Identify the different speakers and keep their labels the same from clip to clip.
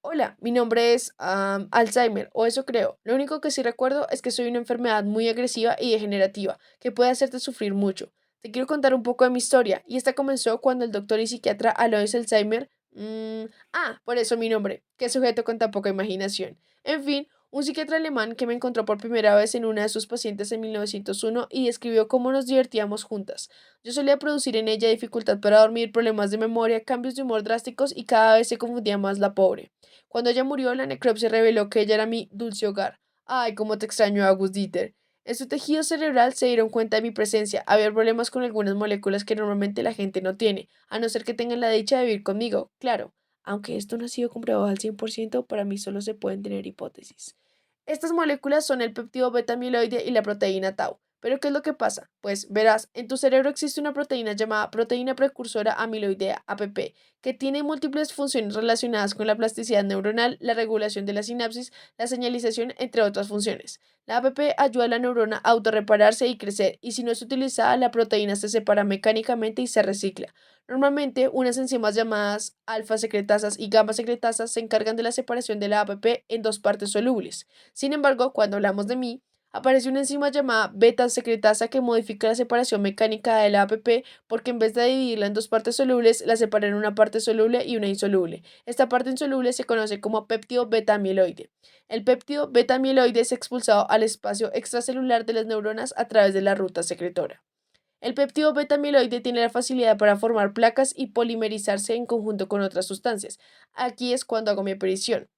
Speaker 1: Hola, mi nombre es Alzheimer, o eso creo. Lo único que sí recuerdo es que soy una enfermedad muy agresiva y degenerativa, que puede hacerte sufrir mucho. Te quiero contar un poco de mi historia, y esta comenzó cuando el doctor y psiquiatra Alois Alzheimer... por eso mi nombre, qué sujeto con tan poca imaginación. En fin, un psiquiatra alemán que me encontró por primera vez en una de sus pacientes en 1901 y describió cómo nos divertíamos juntas. Yo solía producir en ella dificultad para dormir, problemas de memoria, cambios de humor drásticos y cada vez se confundía más la pobre. Cuando ella murió, la necropsia reveló que ella era mi dulce hogar. Ay, cómo te extraño, August Dieter. En su tejido cerebral se dieron cuenta de mi presencia. Había problemas con algunas moléculas que normalmente la gente no tiene, a no ser que tengan la dicha de vivir conmigo, claro. Aunque esto no ha sido comprobado al 100%, para mí solo se pueden tener hipótesis. Estas moléculas son el péptido beta-amiloide y la proteína tau. ¿Pero qué es lo que pasa? Pues verás, en tu cerebro existe una proteína llamada proteína precursora amiloidea, APP, que tiene múltiples funciones relacionadas con la plasticidad neuronal, la regulación de la sinapsis, la señalización, entre otras funciones. La APP ayuda a la neurona a autorrepararse y crecer, y si no es utilizada, la proteína se separa mecánicamente y se recicla. Normalmente, unas enzimas llamadas alfa secretasas y gamma secretasas se encargan de la separación de la APP en dos partes solubles. Sin embargo, cuando hablamos de mí, aparece una enzima llamada beta secretasa que modifica la separación mecánica de la APP porque en vez de dividirla en dos partes solubles, la separa en una parte soluble y una insoluble. Esta parte insoluble se conoce como péptido beta amiloide. El péptido beta amiloide es expulsado al espacio extracelular de las neuronas a través de la ruta secretora. El péptido beta amiloide tiene la facilidad para formar placas y polimerizarse en conjunto con otras sustancias. Aquí es cuando hago mi aparición.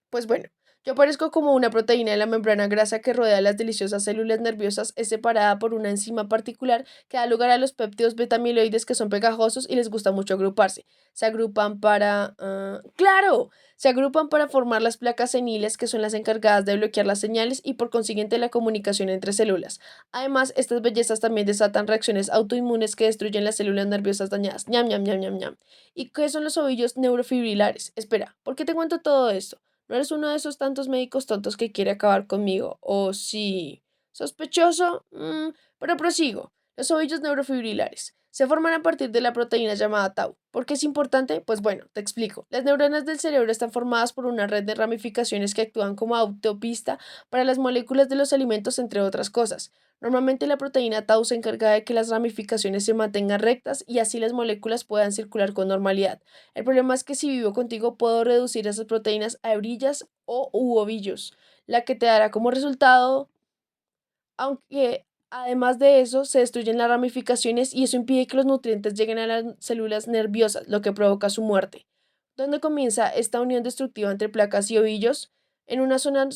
Speaker 1: Pues bueno, yo aparezco como una proteína de la membrana grasa que rodea las deliciosas células nerviosas, es separada por una enzima particular que da lugar a los péptidos betamiloides que son pegajosos y les gusta mucho agruparse. Se agrupan para... ¡Claro! Se agrupan para formar las placas seniles que son las encargadas de bloquear las señales y por consiguiente la comunicación entre células. Además, estas bellezas también desatan reacciones autoinmunes que destruyen las células nerviosas dañadas. ñam, ñam, ñam, ñam, ñam. ¿Y qué son los ovillos neurofibrilares? Espera, ¿por qué te cuento todo esto? No eres uno de esos tantos médicos tontos que quiere acabar conmigo. ¿O sí? ¿Sospechoso? Pero prosigo. Los ovillos neurofibrilares se forman a partir de la proteína llamada tau. ¿Por qué es importante? Pues bueno, te explico. Las neuronas del cerebro están formadas por una red de ramificaciones que actúan como autopista para las moléculas de los alimentos, entre otras cosas. Normalmente la proteína tau se encarga de que las ramificaciones se mantengan rectas y así las moléculas puedan circular con normalidad. El problema es que si vivo contigo puedo reducir esas proteínas a hebrillas o u ovillos, la que te dará como resultado, aunque además de eso se destruyen las ramificaciones y eso impide que los nutrientes lleguen a las células nerviosas, lo que provoca su muerte. ¿Dónde comienza esta unión destructiva entre placas y ovillos? En una zona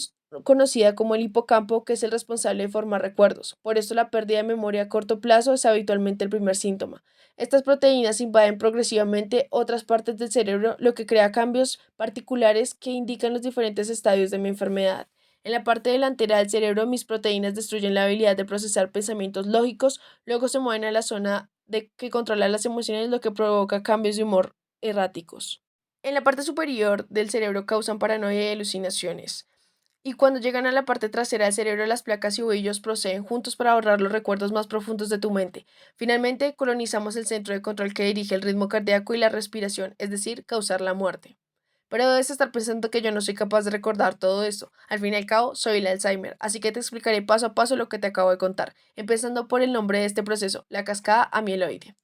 Speaker 1: conocida como el hipocampo, que es el responsable de formar recuerdos. Por esto la pérdida de memoria a corto plazo es habitualmente el primer síntoma. Estas proteínas invaden progresivamente otras partes del cerebro, lo que crea cambios particulares que indican los diferentes estadios de mi enfermedad. En la parte delantera del cerebro, mis proteínas destruyen la habilidad de procesar pensamientos lógicos, luego se mueven a la zona que controla las emociones, lo que provoca cambios de humor erráticos. En la parte superior del cerebro causan paranoia y alucinaciones. Y cuando llegan a la parte trasera del cerebro, las placas y ovillos proceden juntos para borrar los recuerdos más profundos de tu mente. Finalmente, colonizamos el centro de control que dirige el ritmo cardíaco y la respiración, es decir, causar la muerte. Pero debes estar pensando que yo no soy capaz de recordar todo esto. Al fin y al cabo, soy el Alzheimer, así que te explicaré paso a paso lo que te acabo de contar, empezando por el nombre de este proceso, la cascada amiloide.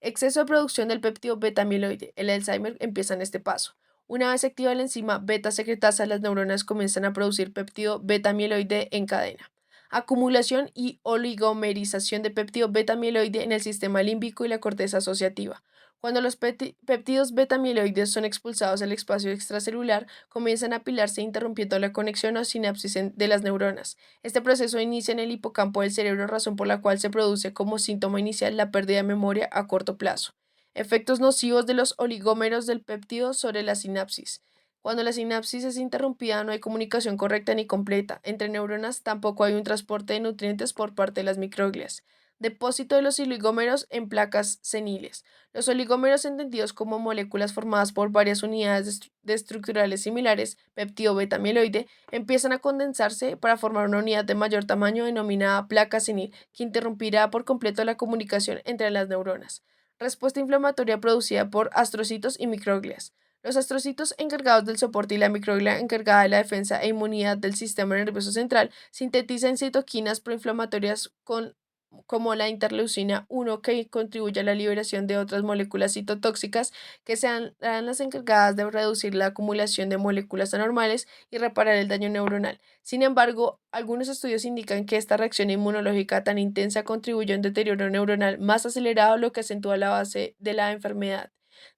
Speaker 1: Exceso de producción del péptido beta-amiloide. El Alzheimer empieza en este paso. Una vez se activa la enzima beta secretasa, las neuronas comienzan a producir péptido beta-amiloide en cadena. Acumulación y oligomerización de péptido beta-amiloide en el sistema límbico y la corteza asociativa. Cuando los péptidos beta-amiloides son expulsados al espacio extracelular, comienzan a apilarse interrumpiendo la conexión o sinapsis de las neuronas. Este proceso inicia en el hipocampo del cerebro, razón por la cual se produce como síntoma inicial la pérdida de memoria a corto plazo. Efectos nocivos de los oligómeros del péptido sobre la sinapsis. Cuando la sinapsis es interrumpida, no hay comunicación correcta ni completa entre neuronas, tampoco hay un transporte de nutrientes por parte de las microglias. Depósito de los oligómeros en placas seniles. Los oligómeros, entendidos como moléculas formadas por varias unidades de estructurales similares, péptido beta-amiloide, empiezan a condensarse para formar una unidad de mayor tamaño denominada placa senil, que interrumpirá por completo la comunicación entre las neuronas. Respuesta inflamatoria producida por astrocitos y microglias. Los astrocitos encargados del soporte y la microglia encargada de la defensa e inmunidad del sistema nervioso central sintetizan citoquinas proinflamatorias como la interleucina 1 que contribuye a la liberación de otras moléculas citotóxicas que sean las encargadas de reducir la acumulación de moléculas anormales y reparar el daño neuronal. Sin embargo, algunos estudios indican que esta reacción inmunológica tan intensa contribuye a un deterioro neuronal más acelerado, lo que acentúa la base de la enfermedad,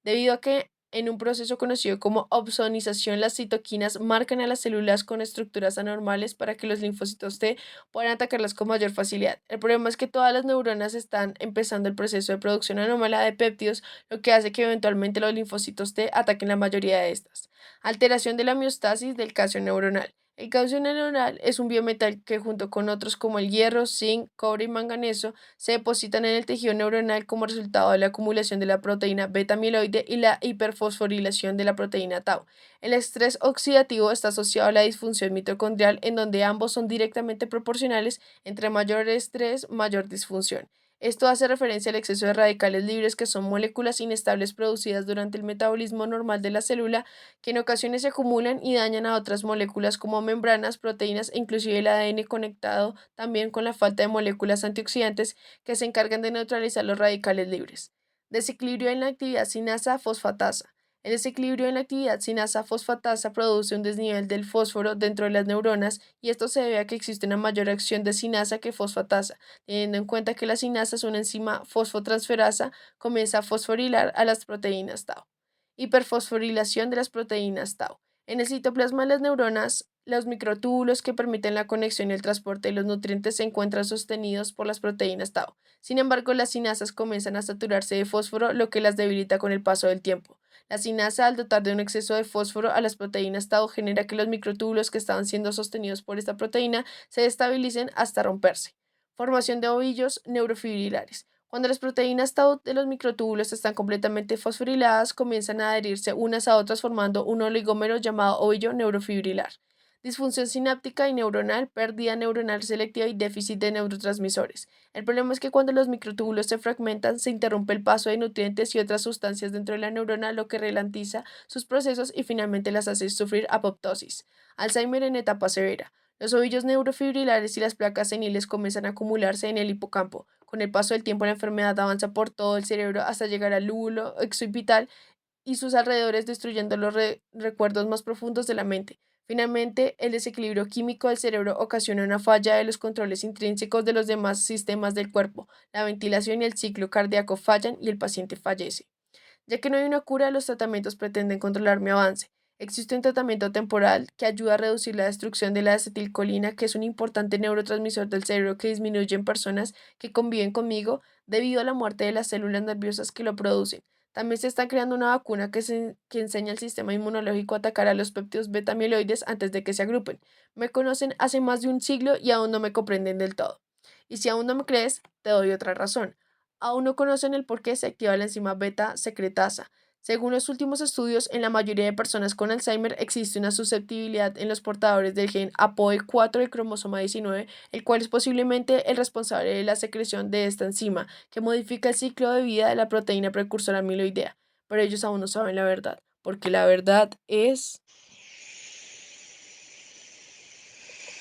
Speaker 1: debido a que en un proceso conocido como opsonización, las citoquinas marcan a las células con estructuras anormales para que los linfocitos T puedan atacarlas con mayor facilidad. El problema es que todas las neuronas están empezando el proceso de producción anómala de péptidos, lo que hace que eventualmente los linfocitos T ataquen la mayoría de estas. Alteración de la homeostasis del calcio neuronal. El calcio neuronal es un biometal que junto con otros como el hierro, zinc, cobre y manganeso se depositan en el tejido neuronal como resultado de la acumulación de la proteína beta amiloide y la hiperfosforilación de la proteína tau. El estrés oxidativo está asociado a la disfunción mitocondrial, en donde ambos son directamente proporcionales. Entre mayor estrés, mayor disfunción. Esto hace referencia al exceso de radicales libres, que son moléculas inestables producidas durante el metabolismo normal de la célula, que en ocasiones se acumulan y dañan a otras moléculas como membranas, proteínas e inclusive el ADN, conectado también con la falta de moléculas antioxidantes que se encargan de neutralizar los radicales libres. Desequilibrio en la actividad sinasa fosfatasa. El desequilibrio en la actividad sinasa fosfatasa produce un desnivel del fósforo dentro de las neuronas, y esto se debe a que existe una mayor acción de sinasa que fosfatasa, teniendo en cuenta que la sinasa es una enzima fosfotransferasa, comienza a fosforilar a las proteínas tau. Hiperfosforilación de las proteínas tau. En el citoplasma de las neuronas, los microtúbulos que permiten la conexión y el transporte de los nutrientes se encuentran sostenidos por las proteínas tau. Sin embargo, las sinasas comienzan a saturarse de fósforo, lo que las debilita con el paso del tiempo. La sinasa, al dotar de un exceso de fósforo a las proteínas tau, genera que los microtúbulos que estaban siendo sostenidos por esta proteína se destabilicen hasta romperse. Formación de ovillos neurofibrilares. Cuando las proteínas tau de los microtúbulos están completamente fosforiladas, comienzan a adherirse unas a otras formando un oligómero llamado ovillo neurofibrilar. Disfunción sináptica y neuronal, pérdida neuronal selectiva y déficit de neurotransmisores. El problema es que cuando los microtúbulos se fragmentan, se interrumpe el paso de nutrientes y otras sustancias dentro de la neurona, lo que ralentiza sus procesos y finalmente las hace sufrir apoptosis. Alzheimer en etapa severa. Los ovillos neurofibrilares y las placas seniles comienzan a acumularse en el hipocampo. Con el paso del tiempo, la enfermedad avanza por todo el cerebro hasta llegar al lóbulo occipital y sus alrededores, destruyendo los recuerdos más profundos de la mente. Finalmente, el desequilibrio químico del cerebro ocasiona una falla de los controles intrínsecos de los demás sistemas del cuerpo. La ventilación y el ciclo cardíaco fallan y el paciente fallece. Ya que no hay una cura, los tratamientos pretenden controlar mi avance. Existe un tratamiento temporal que ayuda a reducir la destrucción de la acetilcolina, que es un importante neurotransmisor del cerebro que disminuye en personas que conviven conmigo debido a la muerte de las células nerviosas que lo producen. También se está creando una vacuna que enseña al sistema inmunológico a atacar a los péptidos beta amiloides antes de que se agrupen. Me conocen hace más de un siglo y aún no me comprenden del todo. Y si aún no me crees, te doy otra razón. Aún no conocen el por qué se activa la enzima beta secretasa. Según los últimos estudios, en la mayoría de personas con Alzheimer existe una susceptibilidad en los portadores del gen APOE4 del cromosoma 19, el cual es posiblemente el responsable de la secreción de esta enzima, que modifica el ciclo de vida de la proteína precursora amiloidea. Pero ellos aún no saben la verdad, porque la verdad es...